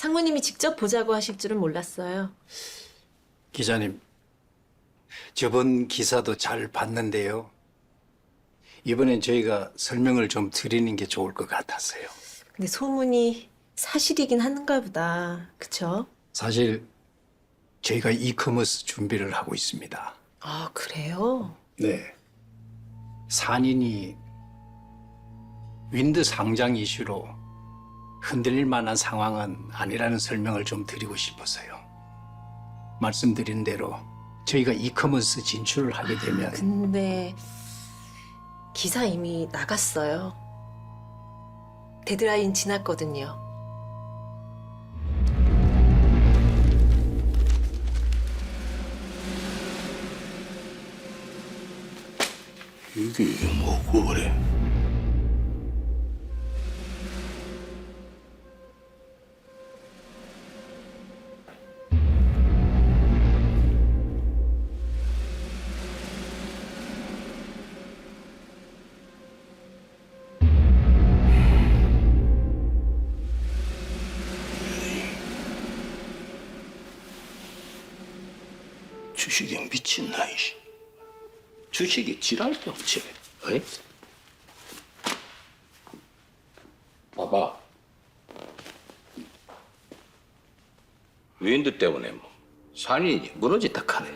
상무님이 직접 보자고 하실 줄은 몰랐어요. 기자님, 저번 기사도 잘 봤는데요. 이번엔 저희가 설명을 좀 드리는 게 좋을 것 같았어요. 근데 소문이 사실이긴 한가 보다. 그쵸? 사실 저희가 이커머스 준비를 하고 있습니다. 아, 그래요? 네. 산인이 윈드 상장 이슈로 흔들릴 만한 상황은 아니라는 설명을 좀 드리고 싶어서요. 말씀드린 대로 저희가 이커머스 진출을 하게 되면 근데 기사 이미 나갔어요. 데드라인 지났거든요. 이게 뭐고 그래? 주식에 미친나 이씨. 주식이 지랄도 없지. 어이? 봐봐. 윈드 때문에 뭐 산이 무너졌다 카네.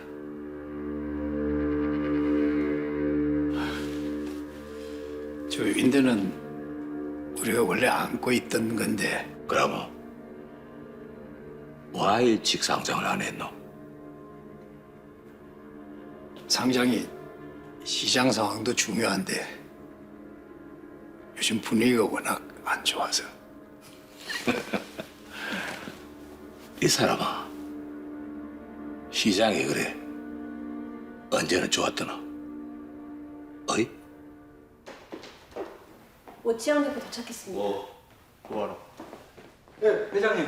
저 윈드는 우리가 원래 안고 있던 건데 그러면 와 일찍 상장을 안 했노? 상장이 시장 상황도 중요한데 요즘 분위기가 워낙 안 좋아서 이 사람아, 시장이 그래 언제는 좋았더나? 어이? 오치형님께 도착했습니다. 뭐하러? 네, 회장님.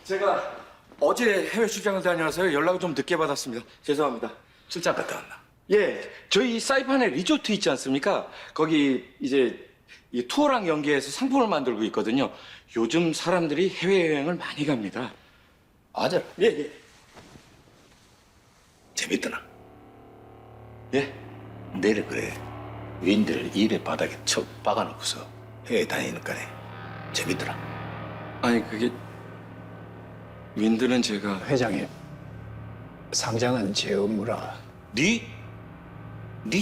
제가 어제 해외 출장을 다녀와서요. 연락을 좀 늦게 받았습니다. 죄송합니다. 출장 갔다 왔나? 예, 저희 사이판에 리조트 있지 않습니까? 거기 이제 이 투어랑 연계해서 상품을 만들고 있거든요. 요즘 사람들이 해외여행을 많이 갑니다. 아들, 예, 예. 재밌더나? 예? 내일 그래 윈드를 일의 바닥에 척 박아놓고서 해외 다니는 거네. 재밌더라. 아니, 그게 윈드는 제가 회장님 상장은 제 업무라 네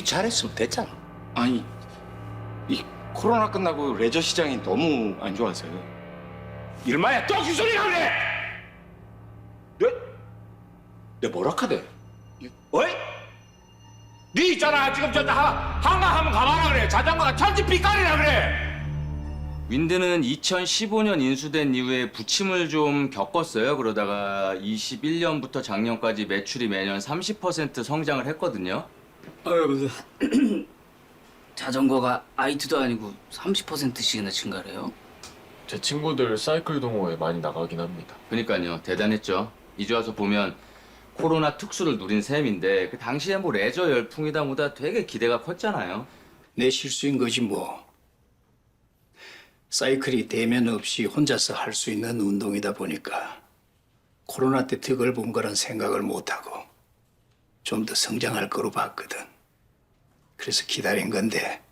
잘했으면 됐잖아. 아니, 이 코로나 끝나고 레저 시장이 너무 안 좋아서요. 일마야 또 그 소리가 그래! 내 뭐라 카대? 어이? 네 있잖아 지금 저 한강하면 가봐라 그래. 자전거가 천지 삐까리라 그래. 윈드는 2015년 인수된 이후에 부침을 좀 겪었어요. 그러다가 21년부터 작년까지 매출이 매년 30% 성장을 했거든요. 아유, 그 자전거가 아이트도 아니고 30%씩이나 증가래요? 제 친구들 사이클 동호회 많이 나가긴 합니다. 그러니까요. 대단했죠. 이제 와서 보면 코로나 특수를 누린 셈인데 그 당시에 뭐 레저 열풍이다 뭐다 되게 기대가 컸잖아요. 내 실수인 거지 뭐. 사이클이 대면 없이 혼자서 할 수 있는 운동이다 보니까 코로나 때 득을 본 거란 생각을 못하고 좀 더 성장할 거로 봤거든. 그래서 기다린 건데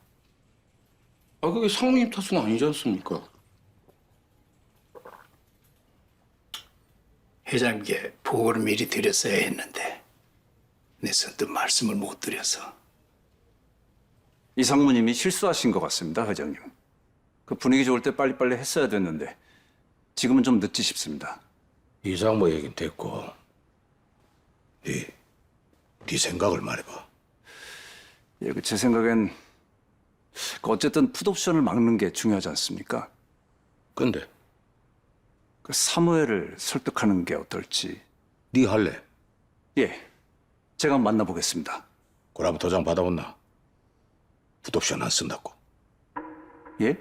아, 그게 상무님 탓은 아니지 않습니까? 회장님께 보고를 미리 드렸어야 했는데 내 선뜻 말씀을 못 드려서. 이 상무님이 실수하신 것 같습니다, 회장님. 그 분위기 좋을 때 빨리빨리 했어야 됐는데 지금은 좀 늦지 싶습니다. 이상모 얘긴 됐고 네 생각을 말해봐. 예, 제 생각엔 어쨌든 풋옵션을 막는 게 중요하지 않습니까? 근데 그 사무엘을 설득하는 게 어떨지. 네 할래? 예, 제가 만나보겠습니다. 그럼 도장 받아봤나? 풋옵션 안 쓴다고. 예?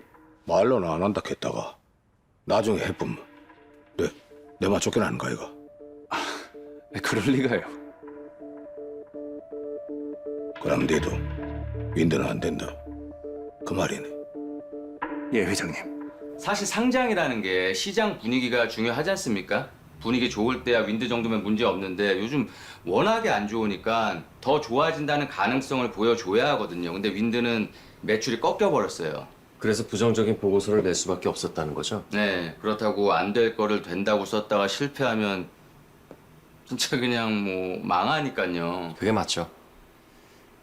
말로는 안 한다 했다가 나중에 해보면 내만 쫓겨나는 거 아이가? 그럴 리가요. 그럼 니도 윈드는 안 된다 그 말이네. 예, 회장님. 사실 상장이라는 게 시장 분위기가 중요하지 않습니까? 분위기 좋을 때야 윈드 정도면 문제 없는데 요즘 워낙에 안 좋으니까 더 좋아진다는 가능성을 보여줘야 하거든요. 근데 윈드는 매출이 꺾여버렸어요. 그래서 부정적인 보고서를 낼 수밖에 없었다는 거죠? 네, 그렇다고 안 될 거를 된다고 썼다가 실패하면 진짜 그냥 뭐 망하니까요. 그게 맞죠.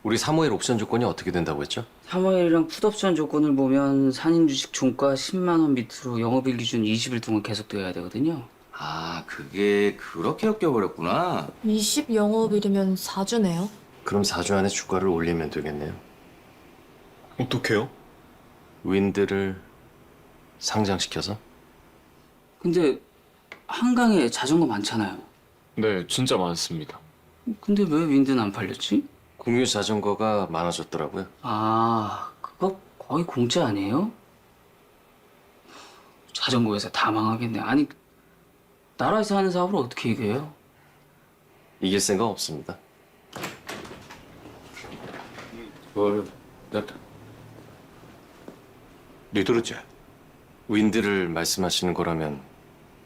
우리 사모일 옵션 조건이 어떻게 된다고 했죠? 사모일이랑 풋옵션 조건을 보면 산인주식 종가 10만 원 밑으로 영업일 기준 20일 동안 계속되어야 되거든요. 아, 그게 그렇게 엮여버렸구나. 20 영업일이면 4주네요. 그럼 4주 안에 주가를 올리면 되겠네요. 어떡해요? 윈드를 상장시켜서? 근데 한강에 자전거 많잖아요. 네, 진짜 많습니다. 근데 왜 윈드는 안 팔렸지? 공유 자전거가 많아졌더라고요. 아, 그거 거의 공짜 아니에요? 자전거 회사 다 망하겠네. 아니, 나라에서 하는 사업을 어떻게 이겨요? 이길 생각 없습니다. 됐다. 네 들었지? 윈드를 말씀하시는 거라면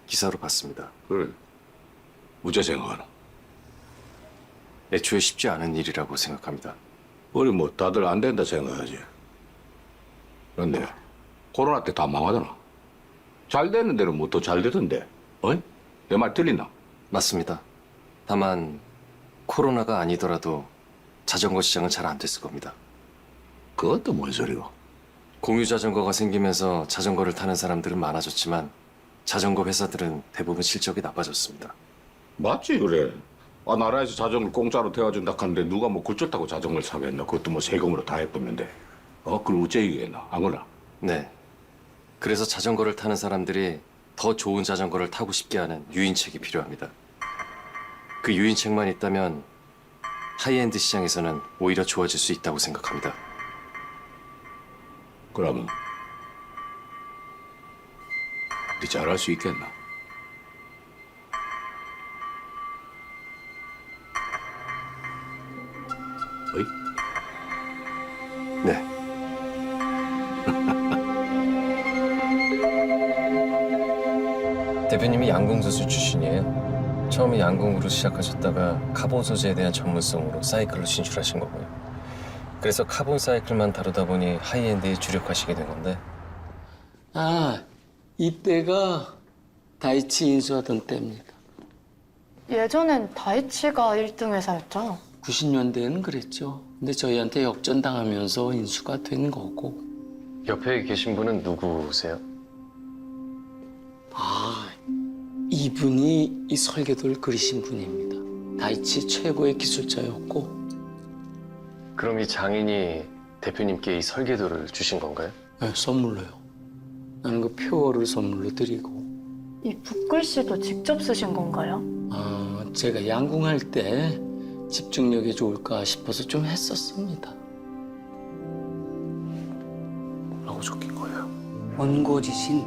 기사로 봤습니다. 그래. 무죄 생각하나? 애초에 쉽지 않은 일이라고 생각합니다. 우리 뭐 다들 안 된다 생각하지. 그런데 코로나 때 다 망하잖아. 잘 되는 데는 뭐 더 잘 되던데. 어? 내 말 틀리나? 맞습니다. 다만 코로나가 아니더라도 자전거 시장은 잘 안 됐을 겁니다. 그것도 뭔 소리고? 공유 자전거가 생기면서 자전거를 타는 사람들은 많아졌지만 자전거 회사들은 대부분 실적이 나빠졌습니다. 맞지 그래. 아 나라에서 자전거 공짜로 태워준다 하는데 누가 뭐 굴절타고 자전거를 사겠나? 그것도 뭐 세금으로 다 해보는데. 그걸 어째 이기겠나? 안 그러나? 네. 그래서 자전거를 타는 사람들이 더 좋은 자전거를 타고 싶게 하는 유인책이 필요합니다. 그 유인책만 있다면 하이엔드 시장에서는 오히려 좋아질 수 있다고 생각합니다. 그러면 네 잘할 수 있겠나? 어이? 네. 대표님이 양궁수술 출신이에요. 처음에 양궁으로 시작하셨다가 카본 소재에 대한 전문성으로 사이클로 진출하신 거고요. 그래서 카본 사이클만 다루다 보니 하이엔드에 주력하시게 된 건데 아, 이때가 다이치 인수하던 때입니다. 예전엔 다이치가 1등 회사였죠. 90년대에는 그랬죠. 근데 저희한테 역전당하면서 인수가 된 거고. 옆에 계신 분은 누구세요? 아, 이분이 이 설계도를 그리신 분입니다. 다이치 최고의 기술자였고. 그럼 이 장인이 대표님께 이 설계도를 주신 건가요? 네, 선물로요. 나는 그 표어를 선물로 드리고. 이 붓글씨도 직접 쓰신 건가요? 아, 제가 양궁할 때 집중력이 좋을까 싶어서 좀 했었습니다. 라고 적힌 거예요. 원고지신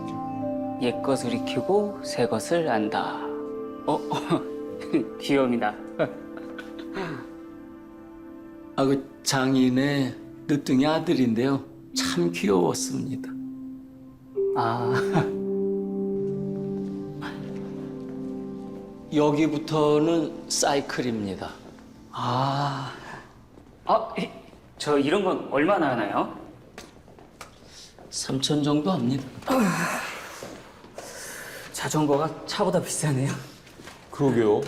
옛것을 익히고 새것을 안다. 귀여움이다. 아, 그 장인의 늦둥이 아들인데요. 참 귀여웠습니다. 아, 여기부터는 사이클입니다. 저 이런 건 얼마나 하나요? 3천 정도 합니다. 자전거가 차보다 비싸네요. 그러게요.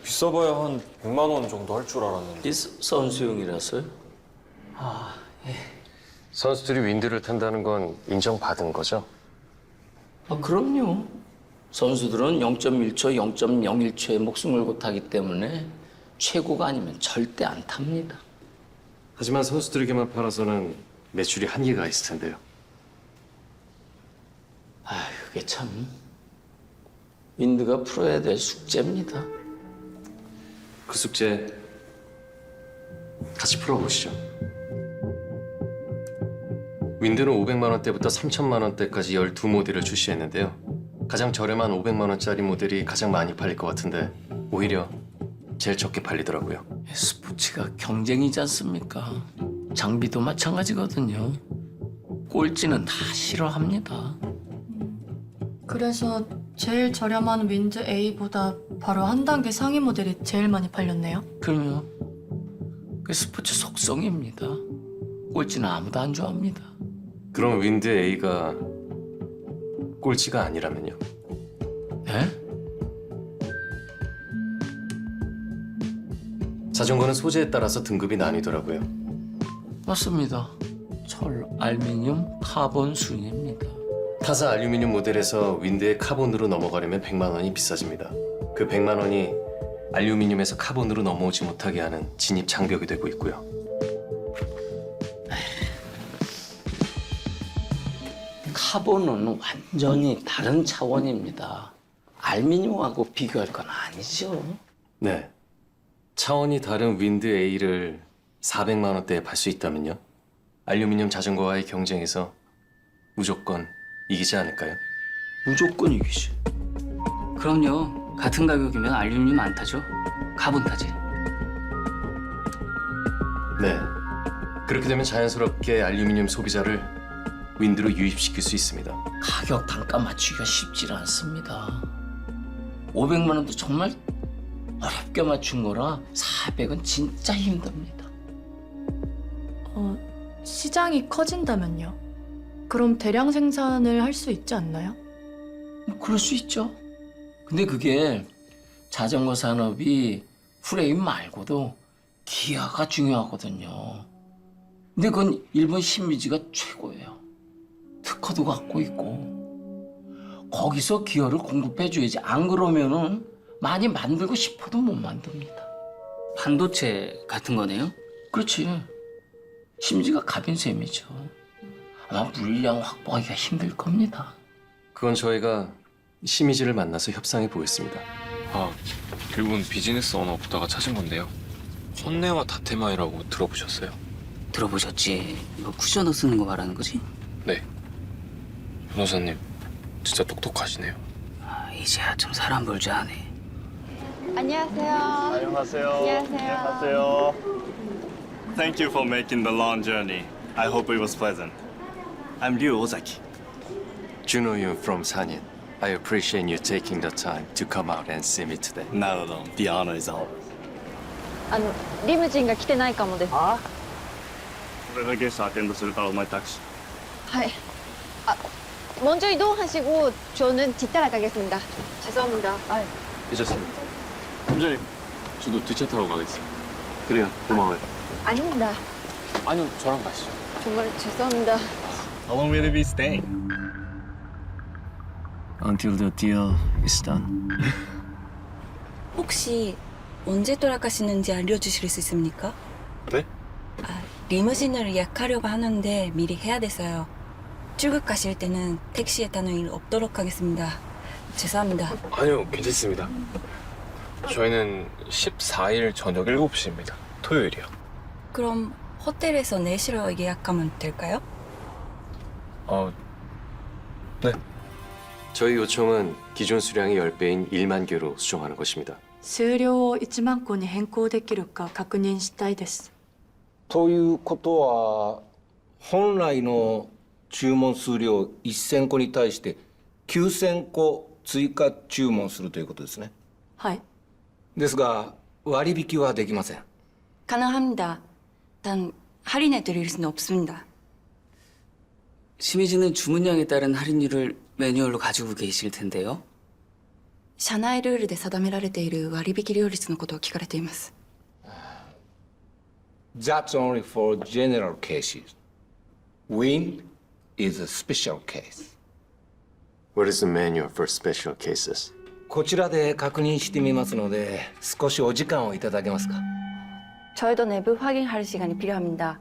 비싸봐야 한 100만 원 정도 할 줄 알았는데. 이 선수용이라서요. 선수들이 윈드를 탄다는 건 인정받은 거죠? 아, 그럼요. 선수들은 0.1초, 0.01초에 목숨 걸고 타기 때문에 최고가 아니면 절대 안 탑니다. 하지만 선수들에게만 팔아서는 매출이 한계가 있을 텐데요. 아, 그게 참 윈드가 풀어야 될 숙제입니다. 그 숙제 같이 풀어보시죠. 윈드는 500만 원대부터 3천만 원대까지 12모델을 출시했는데요. 가장 저렴한 500만 원짜리 모델이 가장 많이 팔릴 것 같은데 오히려 제일 적게 팔리더라고요. 스포츠가 경쟁이지 않습니까? 장비도 마찬가지거든요. 꼴찌는 다 싫어합니다. 그래서 제일 저렴한 윈드 A보다 바로 한 단계 상위 모델이 제일 많이 팔렸네요. 그럼요. 그 스포츠 속성입니다. 꼴찌는 아무도 안 좋아합니다. 그럼 윈드 A가 꼴찌가 아니라면요? 네? 자전거는 소재에 따라서 등급이 나뉘더라고요. 맞습니다. 철, 알루미늄, 카본 순입니다. 타사 알루미늄 모델에서 윈드의 카본으로 넘어가려면 100만 원이 비싸집니다. 그 100만 원이 알루미늄에서 카본으로 넘어오지 못하게 하는 진입 장벽이 되고 있고요. 카본은 완전히 다른 차원입니다. 알루미늄하고 비교할 건 아니죠. 네. 차원이 다른 윈드 A를 400만 원대에 팔 수 있다면요? 알루미늄 자전거와의 경쟁에서 무조건 이기지 않을까요? 무조건 이기지. 그럼요. 같은 가격이면 알루미늄 안 타죠. 카본 타지. 네. 그렇게 되면 자연스럽게 알루미늄 소비자를 윈드로 유입시킬 수 있습니다. 가격 단가 맞추기가 쉽지 않습니다. 500만 원도 정말 어렵게 맞춘 거라 400은 진짜 힘듭니다. 시장이 커진다면요? 그럼 대량 생산을 할 수 있지 않나요? 뭐 그럴 수 있죠. 근데 그게 자전거 산업이 프레임 말고도 기아가 중요하거든요. 근데 그건 일본 신미지가 최고예요. 특허도 갖고 있고 거기서 기어를 공급해줘야지. 안 그러면은 많이 만들고 싶어도 못 만듭니다. 반도체 같은 거네요? 그렇지. 심지가 갑인 셈이죠. 아마 물량 확보하기가 힘들 겁니다. 그건 저희가 시미즈를 만나서 협상해 보겠습니다. 아, 결국은 비즈니스 언어 보다가 찾은 건데요. 혼내와 다테마이라고 들어보셨어요? 들어보셨지? 이거 쿠셔너 쓰는 거 말하는 거지? 네. 변호사님, 진짜 똑똑하시네요. 아, 이제야 좀 사람 볼 줄 아네. 안녕하세요. 안녕하세요. 안녕하세요. Thank you for making the long journey. I hope it was pleasant. I'm Ryu Ozaki. Juno Yun from Sanyin. I appreciate you taking the time to come out and see me today. No, the honor is all. リムジンが来てないかもです。俺がゲストアテンドするからお前タクシー. 하이. 먼저 이동하시고 저는 뒤따라 가겠습니다. 죄송합니다. 괜찮습니다. 팀장님. 저도 뒷차 타고 가겠습니다. 그래요. 고마워요. 아닙니다. 아니요, 저랑 가시죠. 정말 죄송합니다. How long will you be staying? Until the deal is done. 혹시 언제 돌아가시는지 알려주실 수 있습니까? 네? 리무진을 예약하려고 하는데 미리 해야 돼서요. 출국 가실 때는 택시에 타는 일 없도록 하겠습니다. 죄송합니다. 아니요, 괜찮습니다. 저희는 14일 저녁 7시입니다. 토요일이요. 그럼 호텔에서 내시러 예약하면 될까요? 네. 저희 요청은 기존 수량의 10배인 1만 개로 수정하는 것입니다. 数量を1万個に変更できるか確認したいです。ということは本来の注文数量1000個に対して9000個追加注文するということですね。はい。ですが割引はできません。 가능합니다. 단 할인해 드릴 수는 없습니다. 시미즈는 주문량에 따른 할인율을 매뉴얼로 가지고 계실 텐데요. 社内ルールで定められている割引料率のことを聞かれています。 That's only for general cases. Wind is a special case. What is the manual for special cases? こちらで確認してみますので少しお時間をいただけますか? 저희도 내부 확인할 시간이 필요합니다.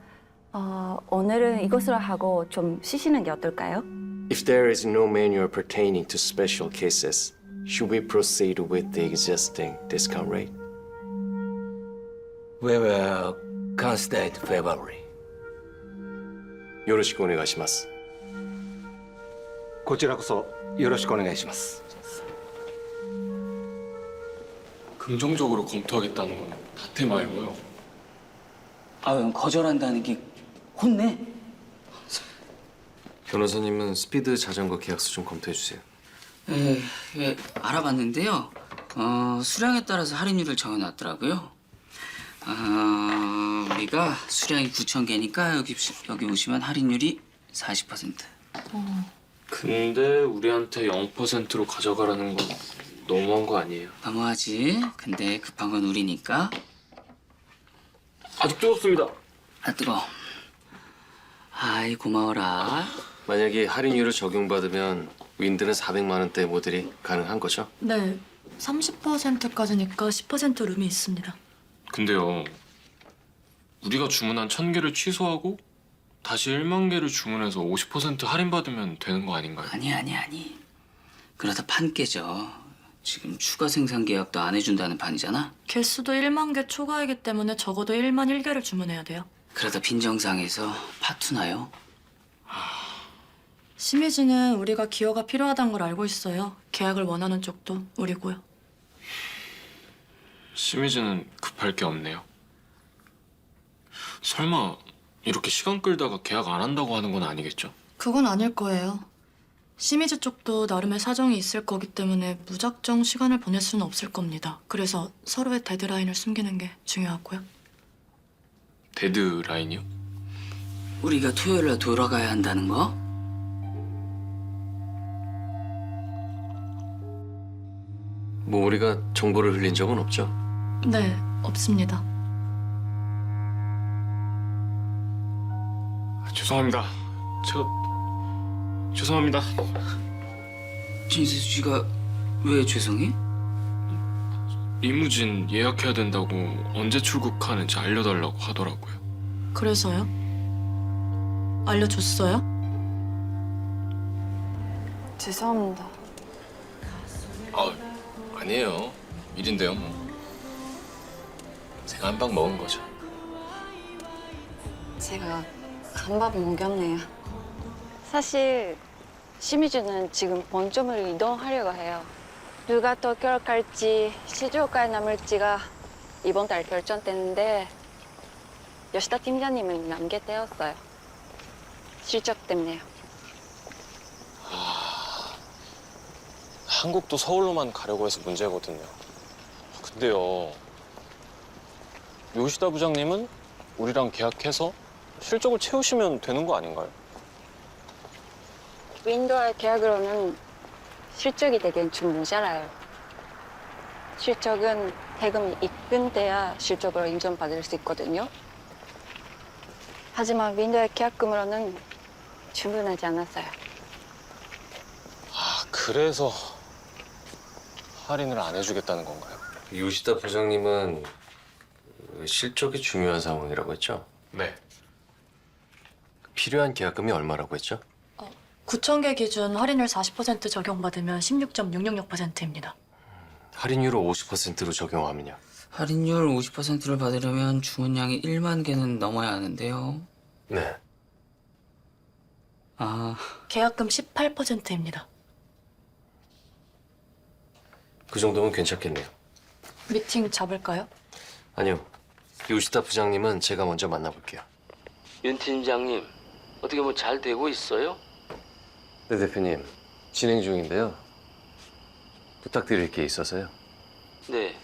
오늘은 이것으로 하고 좀 쉬시는 게 어떨까요? If there is no manual pertaining to special cases, should we proceed with the existing discount rate? We will consider it favorably. よろしくお願いします。こちらこそよろしくお願いします. 긍정적으로 검토하겠다는 건 다테마이고요. 거절한다는 게 혼내? 변호사님은 스피드 자전거 계약서 좀 검토해 주세요. 예, 알아봤는데요. 수량에 따라서 할인율을 정해놨더라고요. 우리가 수량이 9,000개니까 여기 보시면 할인율이 40%. 근데 우리한테 0%로 가져가라는 건 너무한 거 아니에요? 너무하지. 근데 급한 건 우리니까. 아직 뜨겁습니다. 아, 뜨거워. 아이, 고마워라. 만약에 할인율을 적용받으면 윈드는 400만 원대 모델이 가능한 거죠? 네, 30%까지니까 10% 룸이 있습니다. 근데요, 우리가 주문한 1,000개를 취소하고 다시 1만 개를 주문해서 50% 할인받으면 되는 거 아닌가요? 아니. 그러다 판 깨져. 지금 추가 생산 계약도 안 해준다는 판이잖아. 개수도 1만 개 초과이기 때문에 적어도 1만 1개를 주문해야 돼요. 그러다 빈정상에서 파투나요? 심희진은 우리가 기여가 필요하다는 걸 알고 있어요. 계약을 원하는 쪽도 우리고요. 심희진은 급할 게 없네요. 설마 이렇게 시간 끌다가 계약 안 한다고 하는 건 아니겠죠? 그건 아닐 거예요. 심희지 쪽도 나름의 사정이 있을 거기 때문에 무작정 시간을 보낼 수는 없을 겁니다. 그래서 서로의 데드라인을 숨기는 게 중요하고요. 데드라인이요? 우리가 토요일 날 돌아가야 한다는 거? 뭐 우리가 정보를 흘린 적은 없죠? 네, 없습니다. 죄송합니다. 죄송합니다. 진수 씨가 왜 죄송해? 이무진 예약해야 된다고 언제 출국하는지 알려달라고 하더라고요. 그래서요? 알려줬어요? 죄송합니다. 아니에요. 일인데요, 뭐. 제가 한 방 먹은 거죠. 제가 한밥 먹였네요. 사실 심희준은 지금 본점을 이동하려고 해요. 누가 도쿄를 갈지 시주오카에 남을지가 이번 달 결정됐는데 요시다 팀장님은 남게되었어요. 실적 때문에요. 한국도 서울로만 가려고 해서 문제거든요. 근데요, 요시다 부장님은 우리랑 계약해서 실적을 채우시면 되는 거 아닌가요? 윈도우의 계약으로는 실적이 되기엔 좀 모자라요. 실적은 대금이 입금돼야 실적으로 인정받을 수 있거든요. 하지만 윈도우의 계약금으로는 충분하지 않았어요. 그래서 할인을 안 해주겠다는 건가요? 요시다 부장님은 실적이 중요한 상황이라고 했죠? 네. 필요한 계약금이 얼마라고 했죠? 9,000개 기준 할인율 40% 적용받으면 16.666%입니다. 할인율을 50%로 적용하면요? 할인율 50%를 받으려면 주문량이 1만 개는 넘어야 하는데요. 네. 계약금 18%입니다. 그 정도면 괜찮겠네요. 미팅 잡을까요? 아니요. 요시다 부장님은 제가 먼저 만나볼게요. 윤 팀장님, 어떻게 뭐 잘 되고 있어요? 네, 대표님. 진행 중인데요. 부탁드릴 게 있어서요. 네.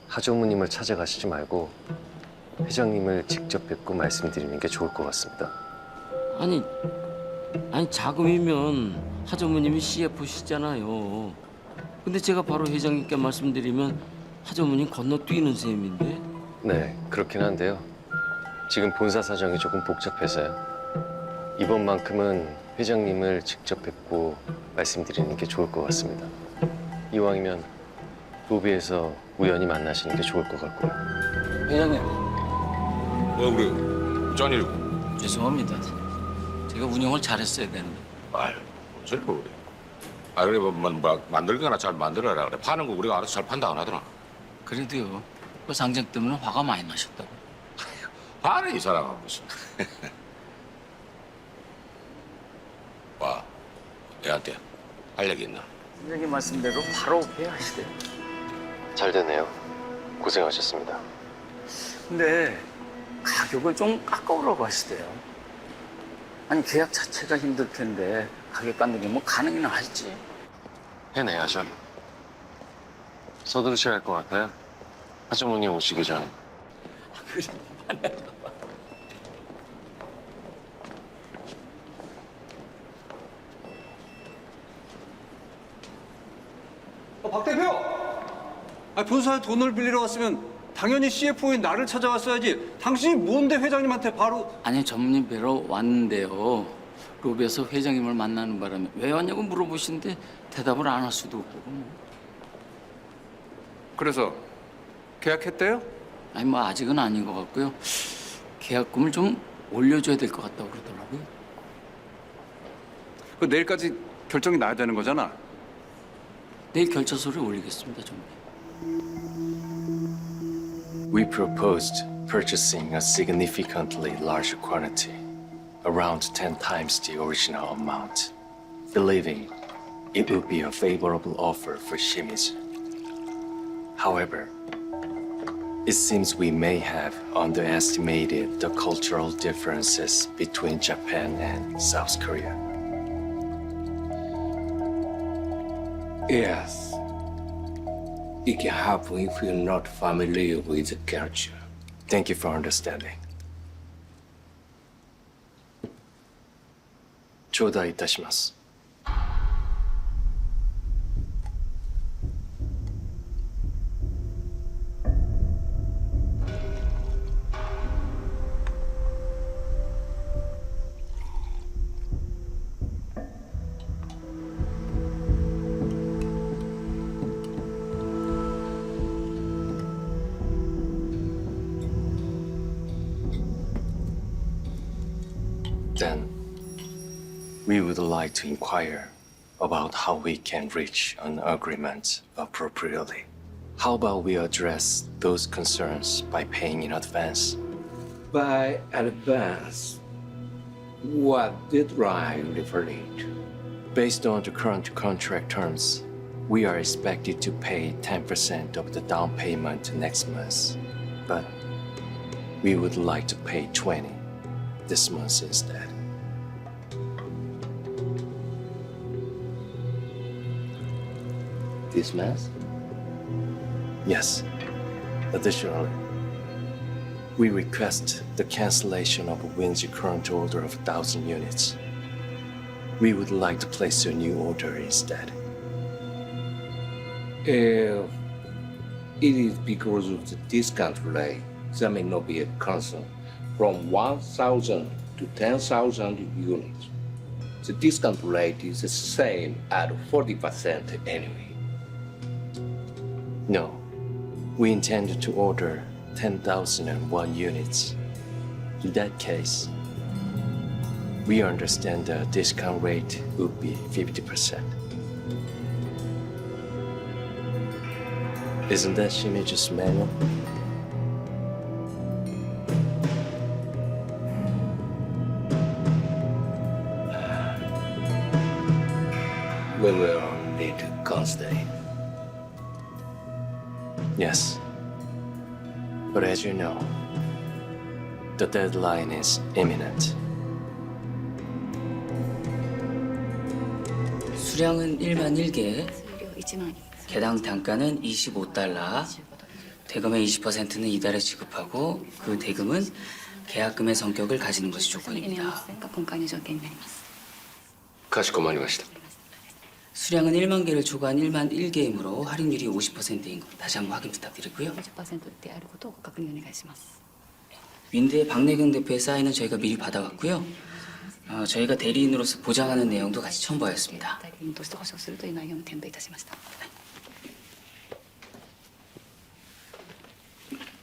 하정우님을 찾아가시지 말고 회장님을 직접 뵙고 말씀드리는 게 좋을 것 같습니다. 아니 자금이면 하전무님이 CFO시잖아요. 근데 제가 바로 회장님께 말씀드리면 하전무님 건너뛰는 셈인데. 네, 그렇긴 한데요. 지금 본사 사정이 조금 복잡해서요. 이번만큼은 회장님을 직접 뵙고 말씀드리는 게 좋을 것 같습니다. 이왕이면 로비에서 우연히 만나시는 게 좋을 것 같고요. 회장님, 우리 짠일이고. 죄송합니다. 제가 운영을 잘했어야 되는데. 아유, 어쩔 거 그래. 그래 만들거나 잘 만들어라 그래. 파는 거 우리가 알아서 잘 판다 안 하더라. 그래도요, 그 상장 때문에 화가 많이 나셨다고. 파네 이 사람은 무슨. 와, 애한테 할 얘기 있나? 선생님 말씀대로 바로 회하시대요. 잘 됐네요. 고생하셨습니다. 근데 가격을 좀 깎아오라고 하시대요. 아니 계약 자체가 힘들 텐데 가격 깎는 게 뭐 가능이나 하지. 해내야죠. 서두르셔야 할 것 같아요. 하정우님 오시기 전에. 박 대표! 본사에 돈을 빌리러 왔으면 당연히 CFO인 나를 찾아왔어야지. 당신이 뭔데 회장님한테 바로... 아니 전문님 뵈러 왔는데요. 로비에서 회장님을 만나는 바람에 왜 왔냐고 물어보시는데 대답을 안 할 수도 없고. 그래서 계약했대요? 아니 뭐 아직은 아닌 것 같고요. 계약금을 좀 올려줘야 될 것 같다고 그러더라고요. 그 내일까지 결정이 나야 되는 거잖아. 내일 결제서를 올리겠습니다, 좀. We proposed purchasing a significantly larger quantity, around 10 times the original amount, believing it would be a favorable offer for Shimizu. However, it seems we may have underestimated the cultural differences between Japan and South Korea. Yes. It can happen if you're not familiar with the culture. Thank you for understanding. 頂戴いたします. Then, we would like to inquire about how we can reach an agreement appropriately. How about we address those concerns by paying in advance? By advance, what deadline referring to? Based on the current contract terms, we are expected to pay 10% of the down payment next month. But we would like to pay 20% this month instead. This month? Yes. Additionally, we request the cancellation of a Windsor current order of 1,000 units. We would like to place a new order instead. If it is because of the discount rate, there may not be a concern. From 1,000 to 10,000 units, the discount rate is the same at 40% anyway. No. We intend to order 10,001 units. In that case, we understand the discount rate would be 50%. Isn't that Shimizu's manual? We will need to consider. Yes. But as you know, the deadline is imminent. 수량은 1만 1개, 개당 단가는 25달러, 대금의 20%는 이달에 지급하고 그 대금은 계약금의 성격을 가지는 것이 조건입니다. かしこまりました. 수량은 1만 개를 초과한 1만 1개이므로 할인율이 50%인 것 다시 한번 확인 부탁드리고요. 윈드의 박내경 대표의 사인은 저희가 미리 받아왔고요. 저희가 대리인으로서 보장하는 내용도 같이 첨부하였습니다.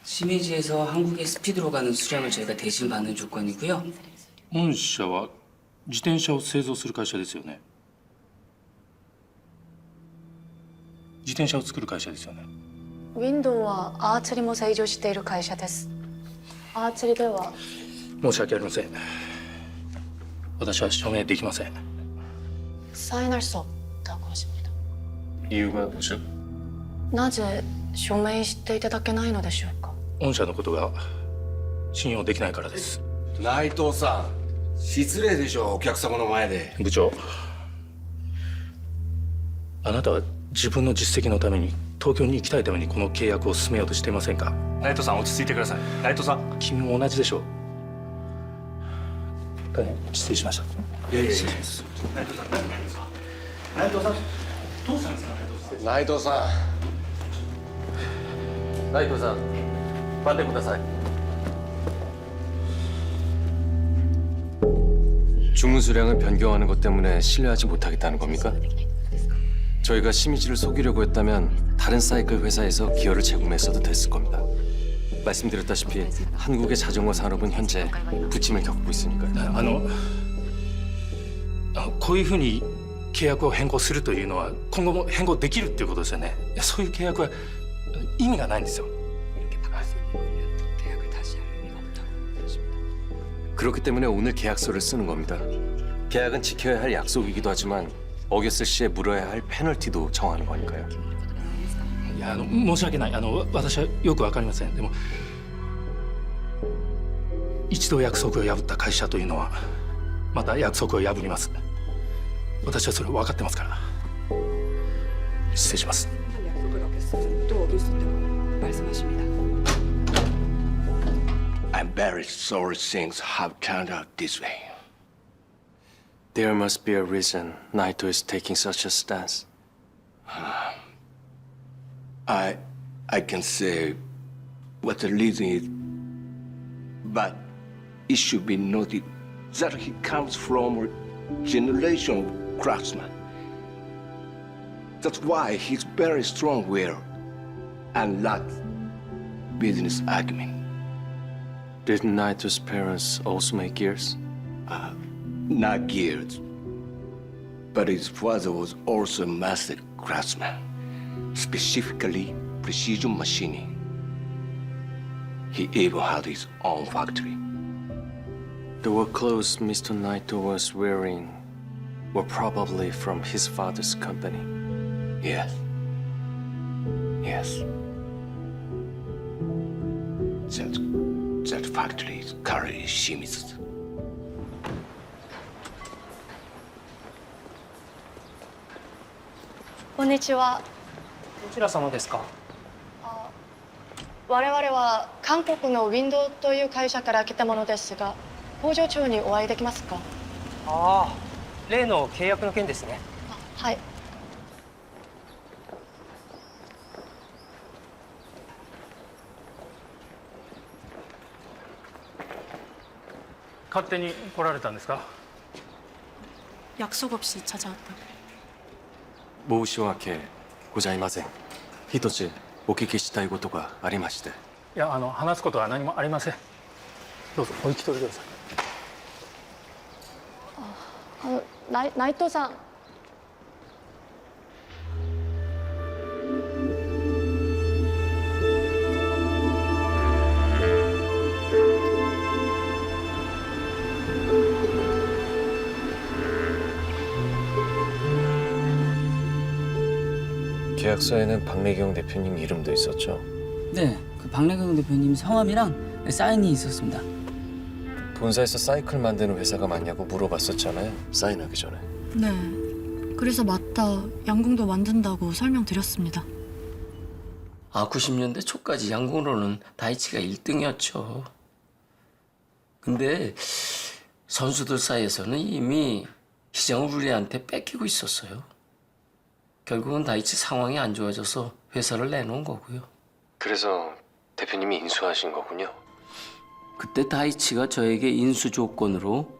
시미즈에서 한국에 스피드로 가는 수량을 저희가 대신 받는 조건이고요. 御社は自転車を製造する会社ですよね。自転車を作る会社ですよね。ウィンドウはアーチェリも製造している会社です。アーチェリでは申し訳ありません。私は署名できません。 사인할 수 없다고 하십니다. 이유가 뭐죠? なぜ署名していただけないのでしょうか。御社のことが信用できないからです。内藤さん、失礼でしょ、お客様の前で。部長、あなたは自分の実績のために東京に行きたいためにこの契約を進めようとしていませんか？内藤さん、落ち着いてください。内藤さん、君も同じでしょう。大変失礼しました。예, 예. 失礼します。内藤さん、どうしたんですか？内藤さん。内藤さん、待ってください。 주문 수량을 변경하는 것 때문에 신뢰하지 못하겠다는 겁니까? 저희가 심의지를 속이려고 했다면 다른 사이클 회사에서 기어를 제공했어도 됐을 겁니다. 말씀드렸다시피 한국의 자전거 산업은 현재 부침을 겪고 있으니까요. こういうふうに契約を変更するというのは今後も変更できるっていうことですよね。そういう契約は意味がないんですよ。 그렇기 때문에 오늘 계약서를 쓰는 겁니다. 계약은 지켜야 할 약속이기도 하지만 어겼을 시에 물어야 할 페널티도 정하는 거니까요. いや、申し訳ない。私はよくわかりません。でも一度約束を破った会社というのはまた約束を破ります。私はそれ分かってますから。失礼します。 I'm very sorry things have turned out this way. There must be a reason Naito is taking such a stance. I can say what the reason is, but it should be noted that he comes from a generation of craftsmen. That's why he's very strong-willed and lacks business acumen. Did Naito's parents also make gears? Not gears, but his father was also a master craftsman, specifically precision machining. He even had his own factory. The work clothes Mr. Naito was wearing were probably from his father's company. Yes. Yes. That factory is currently Shimizu. こんにちは。どちら様ですか？我々は韓国のウィンドウという会社から来たものですが、工場長にお会いできますか？ああ、例の契約の件ですね。はい。勝手に来られたんですか？ 약속 없이 찾아왔다. 申し訳ございません。一つお聞きしたいことがありまして。いや、話すことは何もありません。どうぞお引き取りください。内藤さん。계약서에는 박래경 대표님 이름도 있었죠? 네, 그 박래경 대표님 성함이랑 사인이 있었습니다. 본사에서 사이클 만드는 회사가 맞냐고 물어봤었잖아요. 사인하기 전에. 네. 그래서 맞다. 양궁도 만든다고 설명드렸습니다. 90년대 초까지 양궁으로는 다이치가 1등이었죠. 근데 선수들 사이에서는 이미 시장을 우리한테 뺏기고 있었어요. 결국은 다이치 상황이 안 좋아져서 회사를 내놓은 거고요. 그래서 대표님이 인수하신 거군요. 그때 다이치가 저에게 인수 조건으로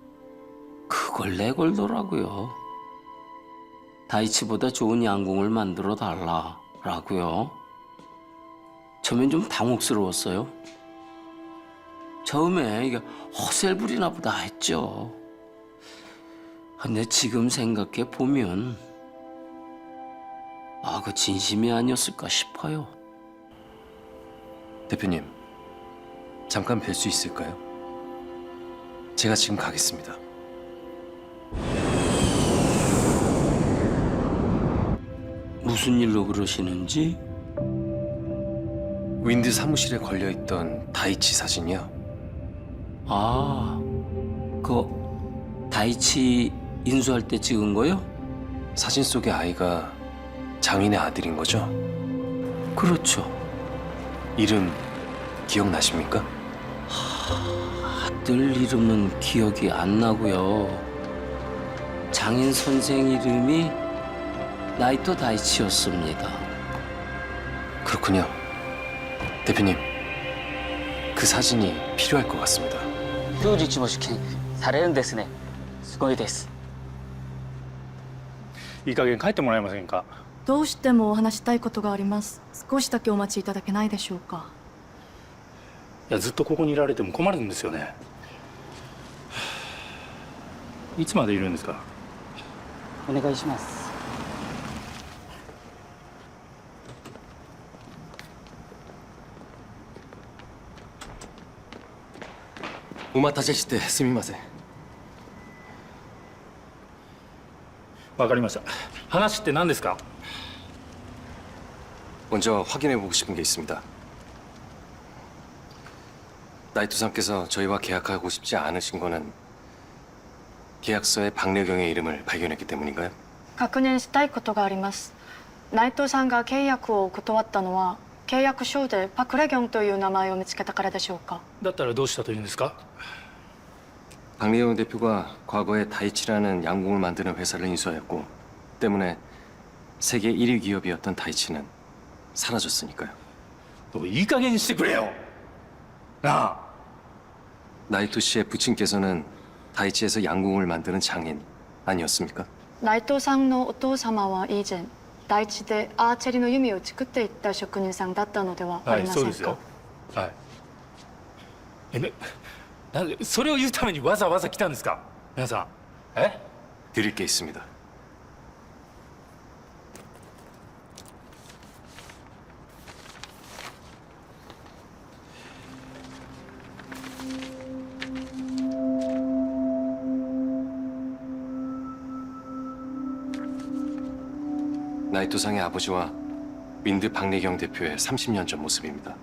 그걸 내걸더라고요. 다이치보다 좋은 양궁을 만들어 달라라고요. 처음엔 좀 당혹스러웠어요. 처음에 이게 허세 부리나 보다 했죠. 근데 지금 생각해 보면 그 진심이 아니었을까 싶어요. 대표님, 잠깐 뵐 수 있을까요? 제가 지금 가겠습니다. 무슨 일로 그러시는지? 윈드 사무실에 걸려있던 다이치 사진이요. 그 다이치 인수할 때 찍은 거요? 사진 속의 아이가 장인의 아들인 거죠? 그렇죠. 이름 기억나십니까? 아들 이름은 기억이 안 나고요. 장인 선생 이름이 나이토 다이치였습니다. 그렇군요. 대표님, 그 사진이 필요할 것 같습니다. 封じ地も試験されるんですね。すごいです。いい加減帰ってもらえませんか。どうしてもお話したいことがあります。少しだけお待ちいただけないでしょうか。いや、ずっとここにいられても困るんですよね。いつまでいるんですか。お願いします。お待たせしてすみません。わかりました。話って何ですか。 먼저 확인해보고 싶은 게 있습니다. 나이토상께서 저희와 계약하고 싶지 않으신 거는 계약서에 박래경의 이름을 발견했기 때문인가요? 確認したいことがあります。内藤さんが契約を断ったのは契約書でパクレギョンという名前を見つけたからでしょうか。だったらどうしたというんですか。 박래경 대표가 과거에 다이치라는 양궁을 만드는 회사를 인수하였고 때문에 세계 1위 기업이었던 다이치는 사라졌으니까요. いい加減にしてくれよ。なあ。 나이토 씨의 부친께서는 다이치에서 양궁을 만드는 장인 아니었습니까? 内藤さんのお父様は以前大地でアーチェリの弓を作っていった職人さんだったのではありませんか。そうですよ。はい。なんでそれを言うためにわざわざ来たんですか。皆さん。드릴 게 있습니다. 나이토상의 아버지와 윈드 박래경 대표의 30년 전 모습입니다.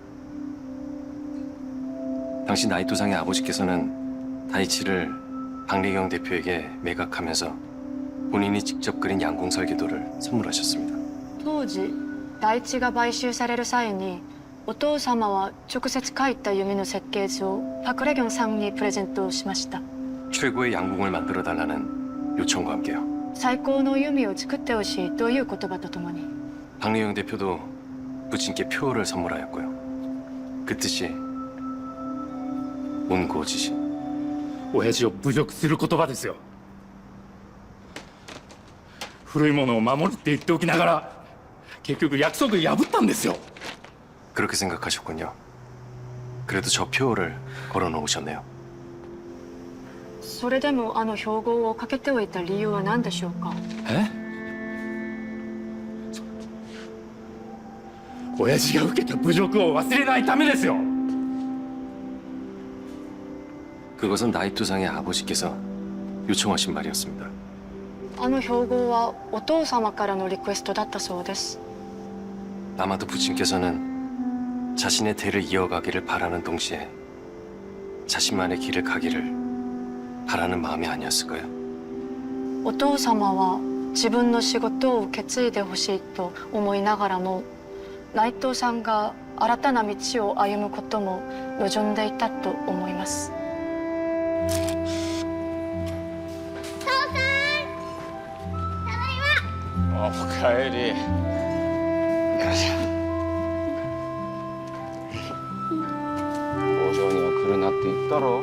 당시 나이토상의 아버지께서는 다이치를 박래경 대표에게 매각하면서 본인이 직접 그린 양궁 설계도를 선물하셨습니다. 当時大地が買収される際にお父様は直接描いた弓の設計図をパクレギョンさんにプレゼントしました。 최고의 양궁을 만들어 달라는 요청과 함께요. 最高の弓を作ってほしいという言葉とともに 박래경 대표도 부친께 표를 선물하였고요. 그 뜻이 온고지신. 親父を侮辱する言葉ですよ。古いものを守るって言っておきながら結局約束破ったんですよ。 그렇게 생각하셨군요. 그래도 저 표를 걸어 놓으셨네요. それでもあの標語をかけておいた理由は何でしょうか。親父が受けた侮辱を忘れないためですよ。 그것은 나이토상의 아버지께서 요청하신 말이었습니다. あの標語はお父様からのリクエストだったそうです。 아마도 부친께서는 자신의 대를 이어가기를 바라는 동시에 자신만의 길을 가기를 바라는 마음이 아니었을까요? お父様は自分の仕事を受け継いでほしいと思いながらも内藤さんが新たな道を歩むことも望んでいたと思います。 おかえり。よいしょ。工場には来るなって言ったろ。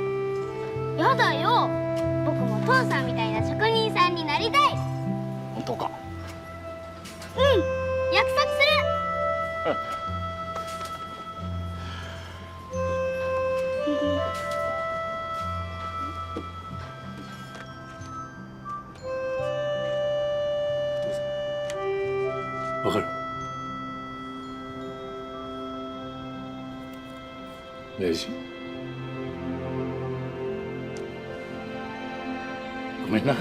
やだよ。僕も父さんみたいな職人さんになりたい。本当か。うん、約束する。わかる。レイジ。ごめんな。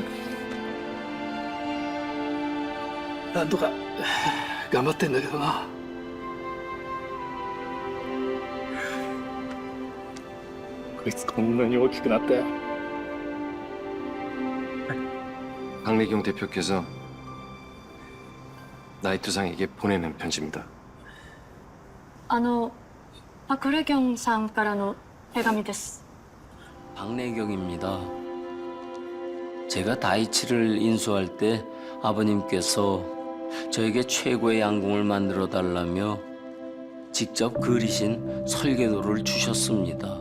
なんとか頑張ってんだけどな。こいつこんなに大きくなって。 박래경 대표께서 나이토상에게 보내는 편지입니다. パク・レギョンさんからの手紙です。 박래경입니다. 제가 다이치를 인수할 때 아버님께서 저에게 최고의 양궁을 만들어 달라며 직접 그리신 설계도를 주셨습니다.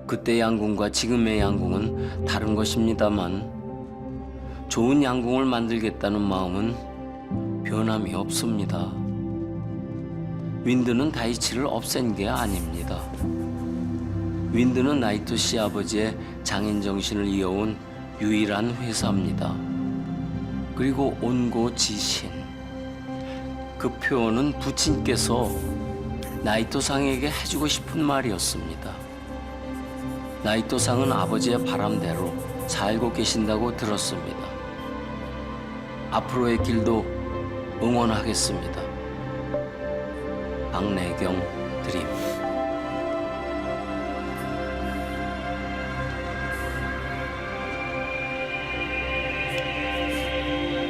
그때 양궁과 지금의 양궁은 다른 것입니다만 좋은 양궁을 만들겠다는 마음은 변함이 없습니다. 윈드는 다이치를 없앤 게 아닙니다. 윈드는 나이토 씨 아버지의 장인 정신을 이어온 유일한 회사입니다. 그리고 온고지신. 그 표현은 부친께서 나이토상에게 해주고 싶은 말이었습니다. 나이토상은 아버지의 바람대로 살고 계신다고 들었습니다. 앞으로의 길도 응원하겠습니다. 박래경 드림.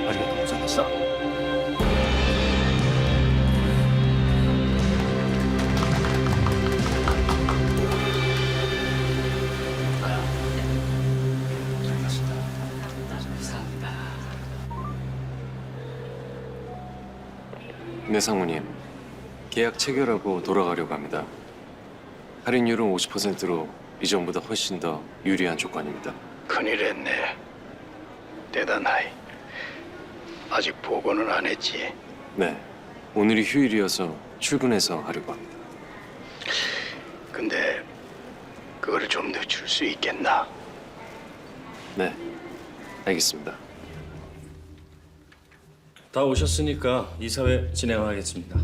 아리가또 고생했어. 네, 상무님. 계약 체결하고 돌아가려고 합니다. 할인율은 50%로 이전보다 훨씬 더 유리한 조건입니다. 큰일 했네. 대단하이. 아직 보고는 안 했지. 네, 오늘이 휴일이어서 출근해서 하려고 합니다. 근데 그거를 좀 늦출 수 있겠나? 네, 알겠습니다. 다 오셨으니까 이사회 진행하겠습니다.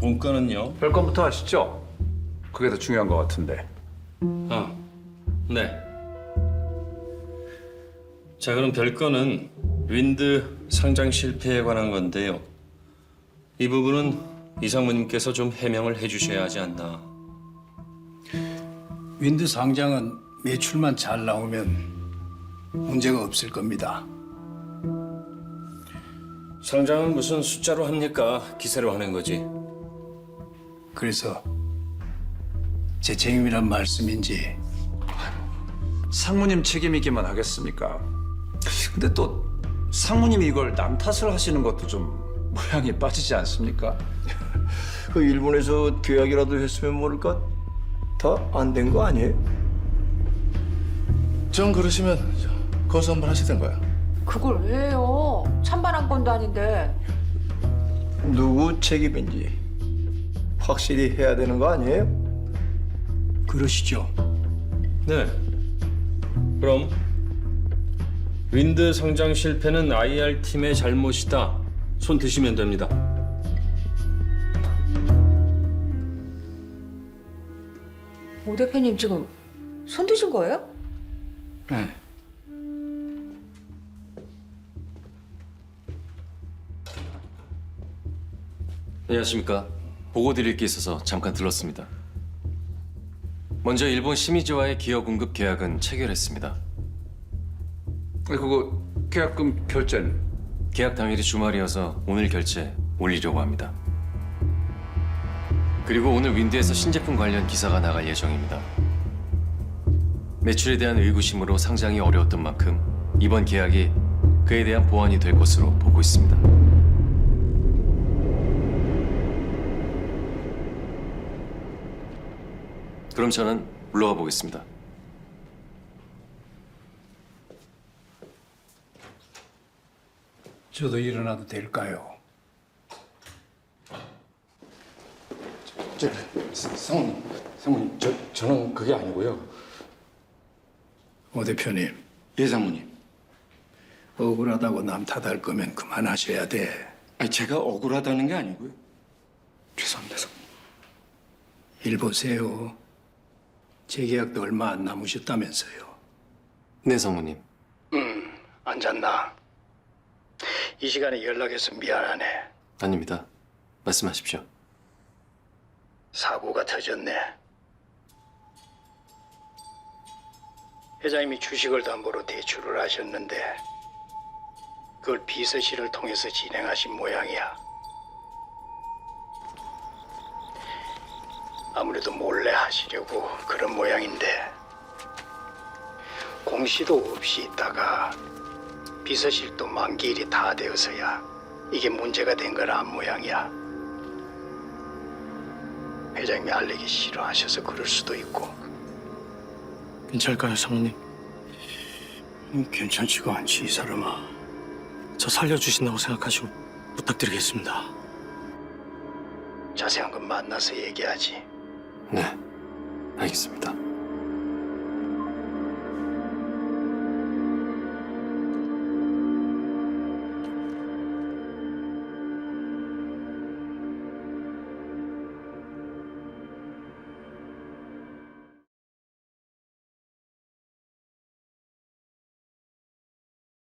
본건은요? 별건부터 하시죠. 그게 더 중요한 것 같은데. 네. 자, 그럼 별건은 윈드 상장 실패에 관한 건데요. 이 부분은 이상무님께서 좀 해명을 해주셔야 하지 않나. 윈드 상장은 매출만 잘 나오면 문제가 없을 겁니다. 상장은 무슨 숫자로 합니까? 기세로 하는 거지. 그래서 제 책임이란 말씀인지. 상무님 책임이기만 하겠습니까? 근데 또 상무님이 이걸 남 탓을 하시는 것도 좀 모양이 빠지지 않습니까? 그 일본에서 계약이라도 했으면 모를까 다 안 된 거 아니에요? 전 그러시면 거기서 한번 하시던가요? 그걸 왜 해요? 찬반한 건도 아닌데. 누구 책임인지 확실히 해야 되는 거 아니에요? 그러시죠. 네. 그럼 윈드 상장 실패는 IR팀의 잘못이다. 손 드시면 됩니다. 오 대표님 지금 손 드신 거예요? 네. 안녕하십니까. 보고 드릴 게 있어서 잠깐 들렀습니다. 먼저 일본 시미즈와의 기어 공급 계약은 체결했습니다. 그거 계약금 결제는? 계약 당일이 주말이어서 오늘 결제 올리려고 합니다. 그리고 오늘 윈드에서 신제품 관련 기사가 나갈 예정입니다. 매출에 대한 의구심으로 상장이 어려웠던 만큼 이번 계약이 그에 대한 보완이 될 것으로 보고 있습니다. 그럼 저는 물러가 보겠습니다. 저도 일어나도 될까요? 상무님, 저는 그게 아니고요. 오 대표님. 예, 상무님. 억울하다고 남 탓할 거면 그만하셔야 돼. 아니, 제가 억울하다는 게 아니고요. 죄송합니다, 상무님. 일 보세요. 재계약도 얼마 안 남으셨다면서요. 네, 상무님. 앉았나? 이 시간에 연락해서 미안하네. 아닙니다. 말씀하십시오. 사고가 터졌네. 회장님이 주식을 담보로 대출을 하셨는데 그걸 비서실을 통해서 진행하신 모양이야. 아무래도 몰래 하시려고 그런 모양인데 공시도 없이 있다가 비서실도 만기일이 다 되어서야 이게 문제가 된 거란 모양이야. 회장님이 알리기 싫어하셔서 그럴 수도 있고. 괜찮을까요, 사모님? 괜찮지가 않지, 이 사람아. 저 살려주신다고 생각하시고 부탁드리겠습니다. 자세한 건 만나서 얘기하지. 네, 알겠습니다.